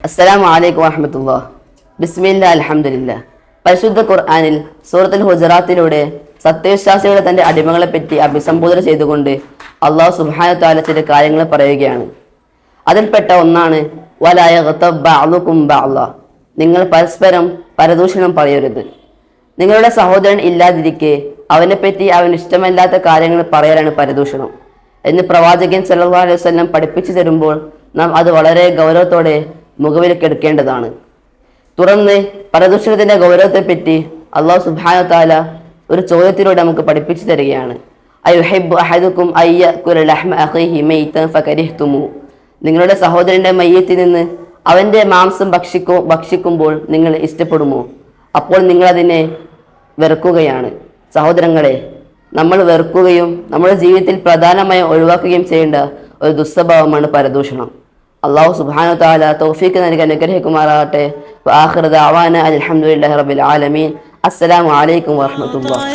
അസ്സലാമു അലൈക്കും വറഹ്മത്തുള്ളാഹി. ബിസ്മില്ലാ അൽഹംദുലില്ലാഹ്. പരിശുദ്ധ ഖുർആനിൽ സൂറത്തുൽ ഹുജറാത്തിലൂടെ സത്യവിശ്വാസികളെ തന്റെ അടിമകളെ പറ്റി അഭിസംബോധന ചെയ്തുകൊണ്ട് അള്ളാഹു സുബ്ഹാനഹു വ തആല ചില കാര്യങ്ങൾ പറയുകയാണ്. അതിൽപ്പെട്ട ഒന്നാണ് വലാ യഗ്തബ് ബഅ്ദുകും ബഅ്ദാ, നിങ്ങൾ പരസ്പരം പരദൂഷണം പറയരുത്. നിങ്ങളുടെ സഹോദരൻ ഇല്ലാതിരിക്കെ അവനെപ്പറ്റി അവന് ഇഷ്ടമല്ലാത്ത കാര്യങ്ങൾ പറയലാണ് പരദൂഷണം എന്ന് പ്രവാചകൻ സല്ലല്ലാഹു അലൈഹി വസല്ലം പഠിപ്പിച്ചു തരുമ്പോൾ നാം അത് വളരെ ഗൗരവത്തോടെ മുഖവിലക്കെടുക്കേണ്ടതാണ്. തുടർന്ന് പരദൂഷണത്തിന്റെ ഗൗരവത്തെപ്പറ്റി അള്ളാഹു സുബ്ഹാനഹു വ തആല ഒരു ചോദ്യത്തിലൂടെ നമുക്ക് പഠിപ്പിച്ചു തരികയാണ്. അയുഹിബ്ബു അഹദുക്കും അയ്യകുല ലഹ്മ അഖീഹി മൈതൻ ഫകരിഹ്തുമു, നിങ്ങളുടെ സഹോദരന്റെ മയ്യത്തിൽ നിന്ന് അവന്റെ മാംസം ഭക്ഷിക്കുമ്പോൾ നിങ്ങൾ ഇഷ്ടപ്പെടുമോ? അപ്പോൾ നിങ്ങൾ അതിനെ വെറുക്കുകയാണ്. സഹോദരങ്ങളെ, നമ്മൾ വെറുക്കുകയും നമ്മുടെ ജീവിതത്തിൽ പ്രധാനമായും ഒഴിവാക്കുകയും ചെയ്യേണ്ട ഒരു ദുസ്വഭാവമാണ് പരദൂഷണം. അല്ലാഹു സുബ്ഹാനഹു വ തആല തൗഫീഖ് നൽകി അനുഗ്രഹിക്കുമാറാകട്ടെ. വആഖിറു ദഅവാന അൽഹംദുലില്ലാഹി റബ്ബിൽ ആലമീൻ. അസ്സലാമു അലൈക്കും വറഹ്മത്തുള്ളാഹി.